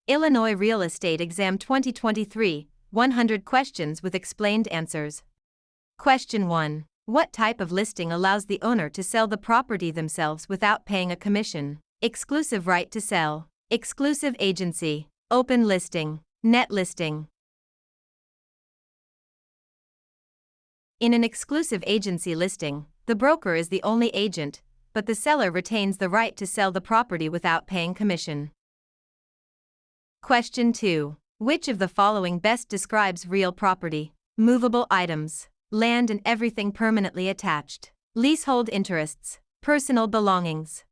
Illinois Real Estate Exam 2023, 100 questions with explained answers. Question 1. What type of listing allows the owner to sell the property themselves without paying a commission? Exclusive right to sell, exclusive agency, open listing, net listing. In an exclusive agency listing, the broker is the only agent, but the seller retains the right to sell the property without paying commission. Question 2. Which of the following best describes real property? Movable items, land and everything permanently attached, leasehold interests, personal belongings.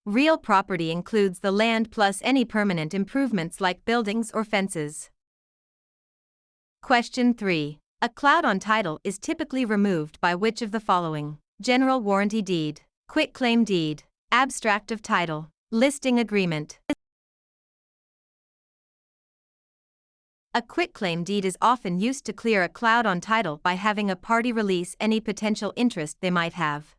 Real property includes the land plus any permanent improvements like buildings or fences. Question 3. A cloud on title is typically removed by which of the following? General warranty deed, quitclaim deed, abstract of title, listing agreement. A quitclaim deed is often used to clear a cloud on title by having a party release any potential interest they might have.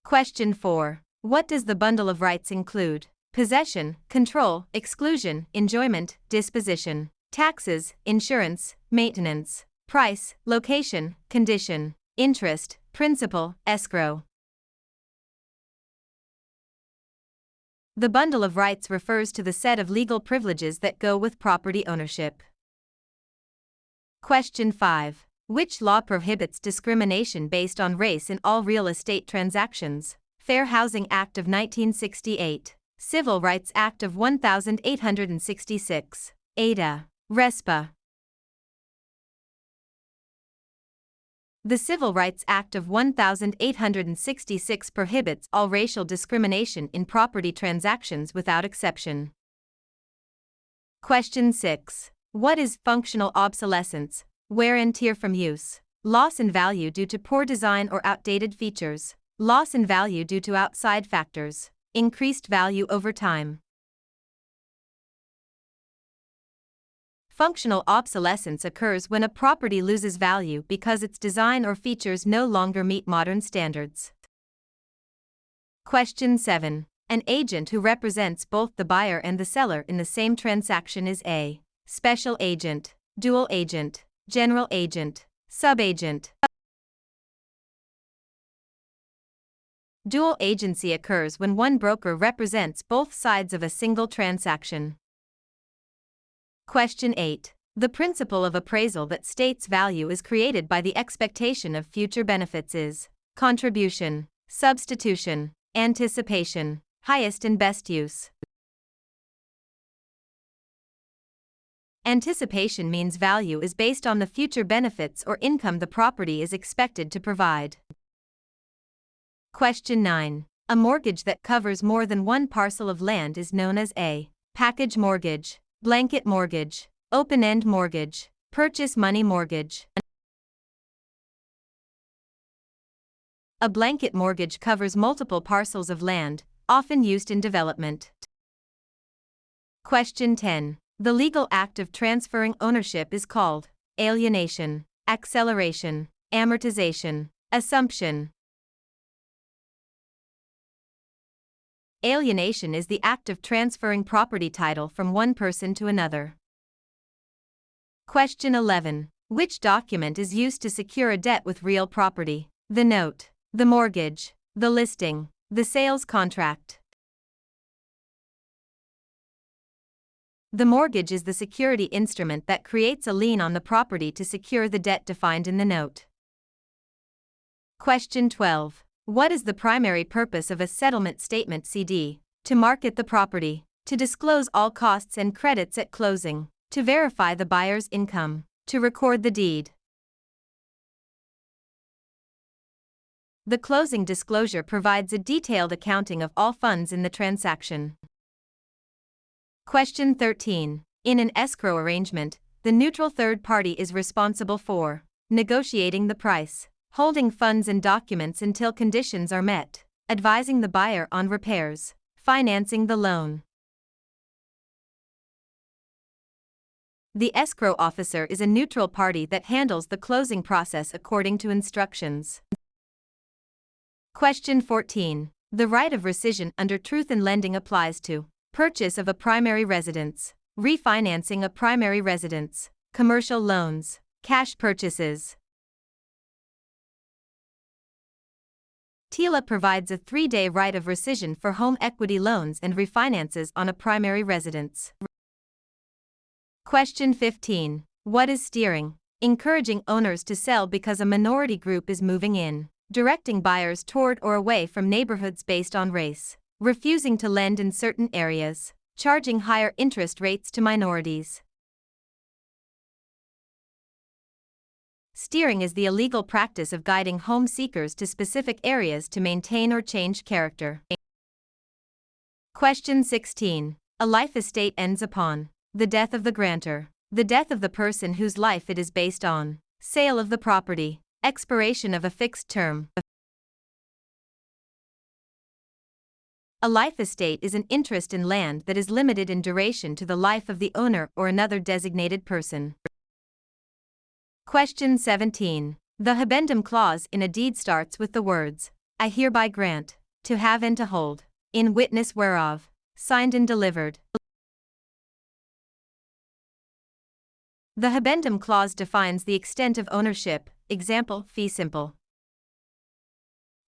Question 4. What does the bundle of rights include? Possession, control, exclusion, enjoyment, disposition, taxes, insurance, maintenance, price, location, condition, interest, principal, escrow. The bundle of rights refers to the set of legal privileges that go with property ownership. Question 5. Which law prohibits discrimination based on race in all real estate transactions? Fair Housing Act of 1968, Civil Rights Act of 1866, Ada, RESPA. The Civil Rights Act of 1866 prohibits all racial discrimination in property transactions without exception. Question 6. What is functional obsolescence? Wear and tear from use, loss in value due to poor design or outdated features, loss in value due to outside factors, increased value over time. Functional obsolescence occurs when a property loses value because its design or features no longer meet modern standards. Question 7. An agent who represents both the buyer and the seller in the same transaction is a special agent, dual agent, general agent, subagent. Dual agency occurs when one broker represents both sides of a single transaction. Question 8. The principle of appraisal that states value is created by the expectation of future benefits is contribution, substitution, anticipation, highest and best use. Anticipation means value is based on the future benefits or income the property is expected to provide. Question 9. A mortgage that covers more than one parcel of land is known as a package mortgage, blanket mortgage, open-end mortgage, purchase money mortgage. A blanket mortgage covers multiple parcels of land, often used in development. Question 10. The legal act of transferring ownership is called alienation, acceleration, amortization, assumption. Alienation is the act of transferring property title from one person to another. Question 11. Which document is used to secure a debt with real property? The note, the mortgage, the listing, the sales contract. The mortgage is the security instrument that creates a lien on the property to secure the debt defined in the note. Question 12. What is the primary purpose of a settlement statement CD? To market the property, to disclose all costs and credits at closing, to verify the buyer's income, to record the deed. The closing disclosure provides a detailed accounting of all funds in the transaction. Question 13. In an escrow arrangement, the neutral third party is responsible for negotiating the price, holding funds and documents until conditions are met, advising the buyer on repairs, financing the loan. The escrow officer is a neutral party that handles the closing process according to instructions. Question 14. The right of rescission under truth in lending applies to purchase of a primary residence, refinancing a primary residence, commercial loans, cash purchases. TILA provides a 3-day right of rescission for home equity loans and refinances on a primary residence. Question 15. What is steering? Encouraging owners to sell because a minority group is moving in, directing buyers toward or away from neighborhoods based on race, refusing to lend in certain areas, charging higher interest rates to minorities. Steering is the illegal practice of guiding home seekers to specific areas to maintain or change character. Question 16. A life estate ends upon the death of the grantor, the death of the person whose life it is based on, sale of the property, expiration of a fixed term. A life estate is an interest in land that is limited in duration to the life of the owner or another designated person. Question 17. The habendum clause in a deed starts with the words, I hereby grant, to have and to hold, in witness whereof, signed and delivered. The habendum clause defines the extent of ownership, example, fee simple.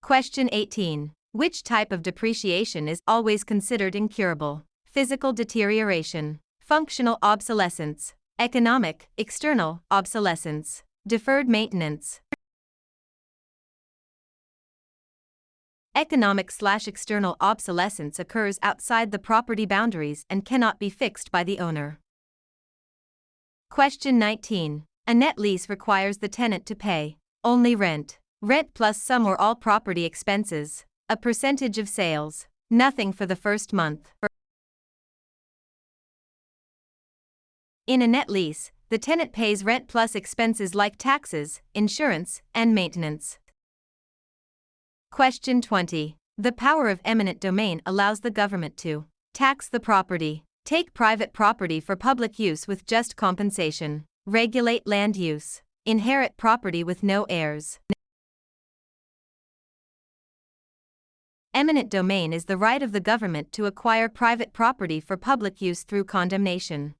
Question 18. Which type of depreciation is always considered incurable? Physical deterioration, functional obsolescence, economic, external, obsolescence, deferred maintenance. Economic/external obsolescence occurs outside the property boundaries and cannot be fixed by the owner. Question 19. A net lease requires the tenant to pay only rent, rent plus some or all property expenses, a percentage of sales, nothing for the first month. In a net lease, the tenant pays rent plus expenses like taxes, insurance, and maintenance. Question 20. The power of eminent domain allows the government to tax the property, take private property for public use with just compensation, regulate land use, inherit property with no heirs. Eminent domain is the right of the government to acquire private property for public use through condemnation.